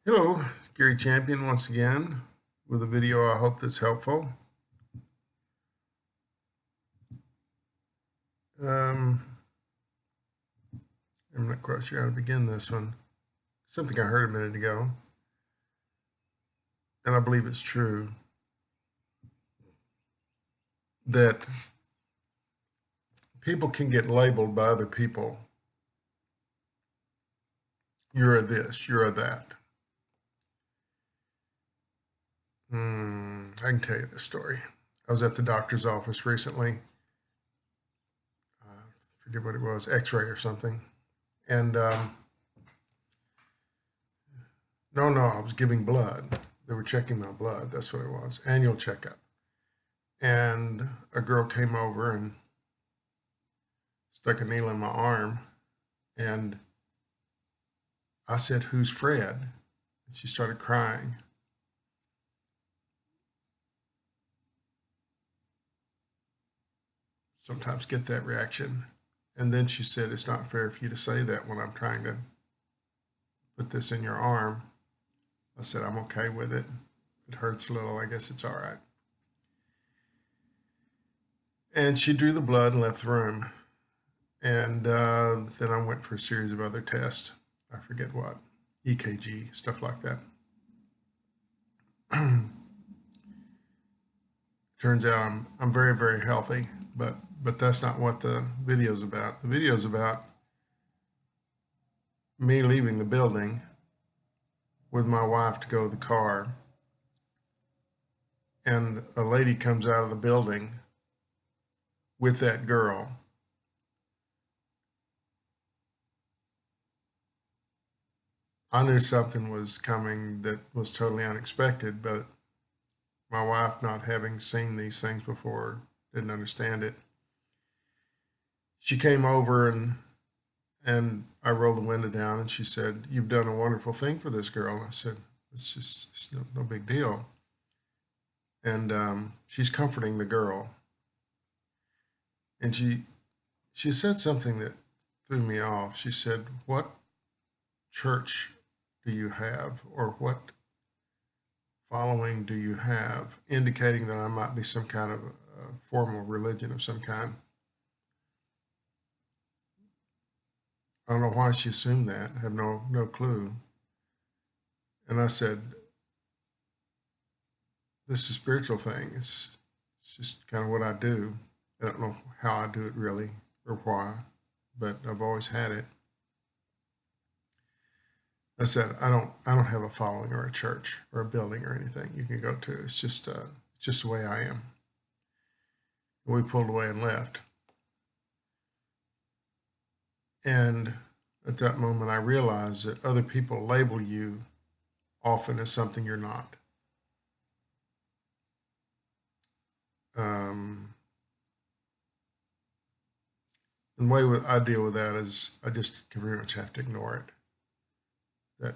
Hello, Gary Champion once again with a video I hope that's helpful. Um, I'm not quite sure how to begin this one. Something I heard a minute ago, and I believe it's true, that people can get labeled by other people. You're a this, you're a that. I can tell you this story. I was at the doctor's office recently. I forget what it was, X-ray or something. And no, I was giving blood. They were checking my blood. That's what it was. Annual checkup. And a girl came over and stuck a needle in my arm. And I said, "Who's Fred?" And she started crying. Sometimes get that reaction. And then she said, "It's not fair for you to say that when I'm trying to put this in your arm." I said, "I'm okay with it. If it hurts a little, I guess it's all right." And she drew the blood and left the room. And then I went for a series of other tests. I forget what, EKG, stuff like that. Turns out I'm very, very healthy, but that's not what the video's about. The video's about me leaving the building with my wife to go to the car, and a lady comes out of the building with that girl. I knew something was coming that was totally unexpected, but my wife, not having seen these things before, didn't understand it. She came over and I rolled the window down and she said, "You've done a wonderful thing for this girl." And I said, it's no big deal. And she's comforting the girl. And she said something that threw me off. She said, "What church do you have, or what following do you have?" Indicating that I might be some kind of formal religion of some kind. I don't know why she assumed that. I have no clue. And I said, "This is a spiritual thing. It's just kind of what I do. I don't know how I do it really or why, but I've always had it." I said, I don't have a following or a church or a building or anything you can go to. It's just the way I am." And we pulled away and left. And at that moment, I realized that other people label you often as something you're not. Um, and the way I deal with that is I just pretty much have to ignore it. That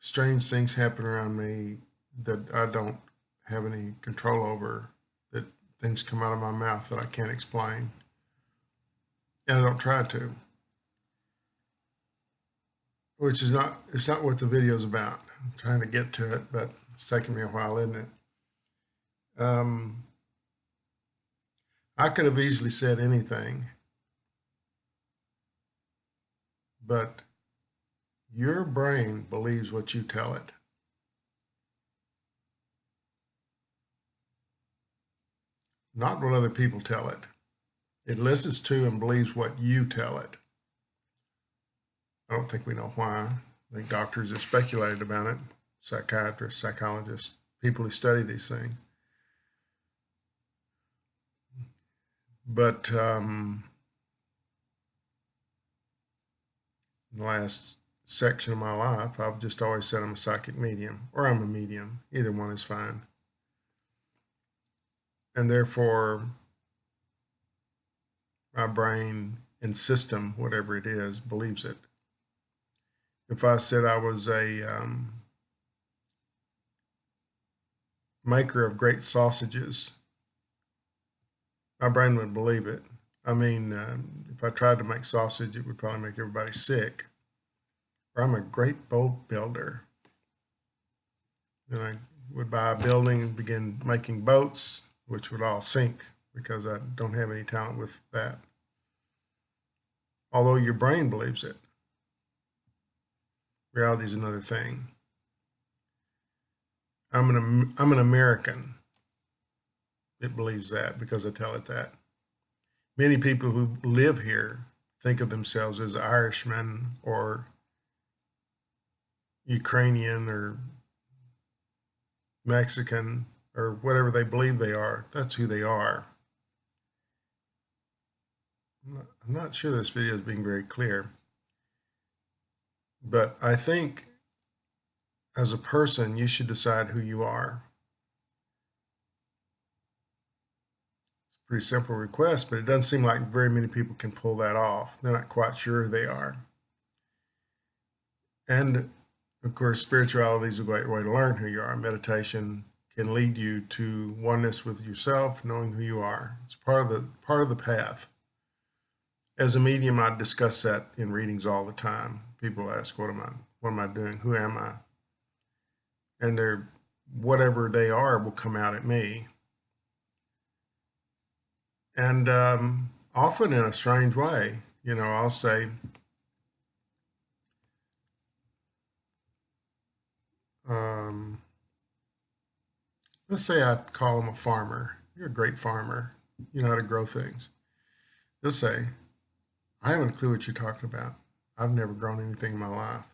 strange things happen around me that I don't have any control over, that things come out of my mouth that I can't explain. And I don't try to, which is not, it's not what the video's about. I'm trying to get to it, but it's taking me a while, isn't it? Um, I could have easily said anything, but your brain believes what you tell it, not what other people tell it. It listens to and believes what you tell it. I don't think we know why. I think doctors have speculated about it, psychiatrists, psychologists, people who study these things. But in the last section of my life, I've just always said I'm a psychic medium or I'm a medium. Either one is fine. And therefore, my brain and system, whatever it is, believes it. If I said I was a maker of great sausages, my brain would believe it. I mean, if I tried to make sausage, it would probably make everybody sick. or I'm a great boat builder. Then I would buy a building and begin making boats, which would all sink because I don't have any talent with that. Although your brain believes it, reality is another thing. I'm an American. It believes that because I tell it that. Many people who live here think of themselves as Irishmen or Ukrainian or Mexican or whatever they believe they are. That's who they are. I'm not sure this video is being very clear, but I think as a person, you should decide who you are. It's a pretty simple request, but it doesn't seem like very many people can pull that off. They're not quite sure who they are. And of course, spirituality is a great way to learn who you are. Meditation can lead you to oneness with yourself, knowing who you are. It's part of the path. As a medium, I discuss that in readings all the time. People ask, what am I doing? Who am I? And they're, whatever they are will come out at me. And often in a strange way, I'll say, let's say I call him a farmer. You're a great farmer. You know how to grow things. They'll say, I haven't a clue what you're talking about. I've never grown anything in my life.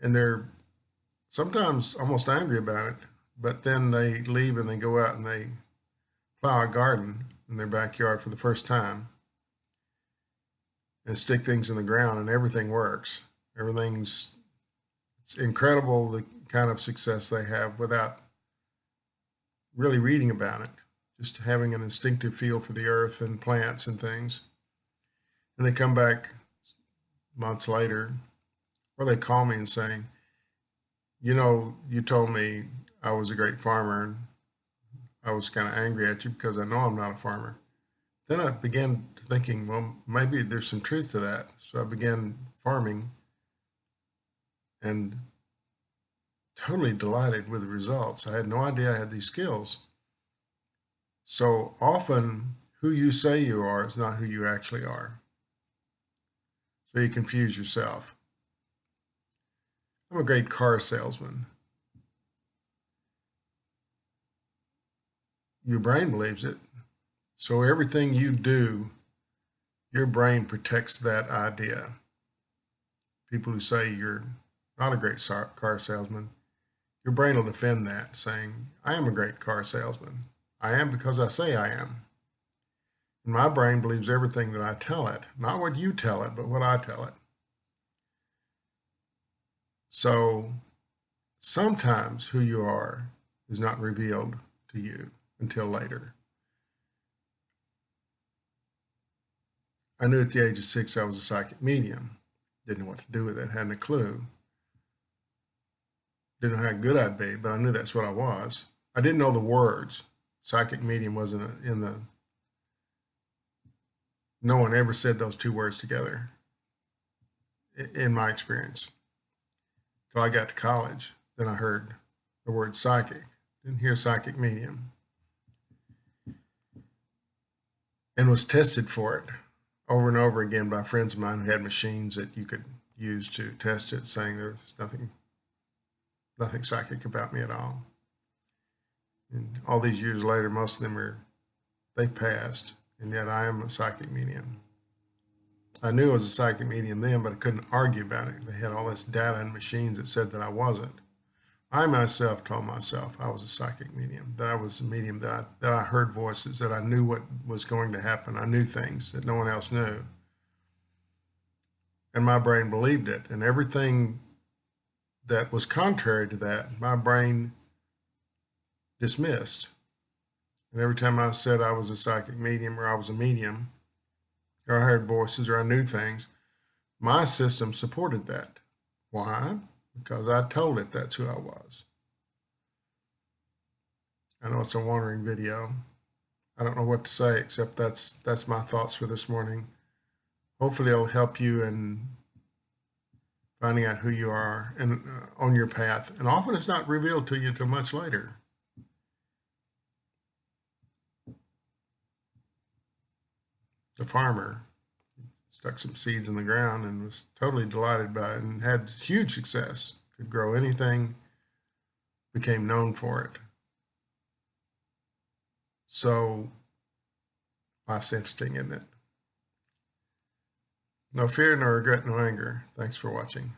And they're sometimes almost angry about it, but then they leave and they go out and they plow a garden in their backyard for the first time and stick things in the ground, and everything works. It's incredible the kind of success they have without really reading about it, just having an instinctive feel for the earth and plants and things. And they come back months later, or they call me and say, you told me I was a great farmer, and I was kind of angry at you because I know I'm not a farmer. Then I began thinking, well, maybe there's some truth to that. So I began farming and totally delighted with the results. I had no idea I had these skills. So often, who you say you are is not who you actually are. So you confuse yourself. I'm a great car salesman. Your brain believes it. So everything you do, your brain protects that idea. People who say you're not a great car salesman, your brain will defend that, saying, I am a great car salesman. I am because I say I am. And my brain believes everything that I tell it, not what you tell it, but what I tell it. So sometimes who you are is not revealed to you until later. I knew at the age of 6 I was a psychic medium. Didn't know what to do with it, hadn't a clue. Didn't know how good I'd be, but I knew that's what I was. I didn't know the words. Psychic medium wasn't no one ever said those two words together in my experience. Till I got to college, then I heard the word psychic. Didn't hear psychic medium. And was tested for it over and over again by friends of mine who had machines that you could use to test it, saying there's nothing psychic about me at all. And all these years later, most of them they passed, and yet I am a psychic medium. I knew I was a psychic medium then, but I couldn't argue about it. They had all this data and machines that said that I wasn't. I myself told myself I was a psychic medium, that I was a medium, that I heard voices, that I knew what was going to happen. I knew things that no one else knew. And my brain believed it. And everything that was contrary to that, my brain dismissed. And every time I said I was a psychic medium or I was a medium, or I heard voices or I knew things, my system supported that. Why? Because I told it that's who I was. I know it's a wandering video. I don't know what to say except that's my thoughts for this morning. Hopefully it'll help you in finding out who you are and on your path. And often it's not revealed to you until much later. The farmer stuck some seeds in the ground and was totally delighted by it and had huge success, could grow anything, became known for it. So life's interesting, isn't it? No fear, no regret, no anger. Thanks for watching.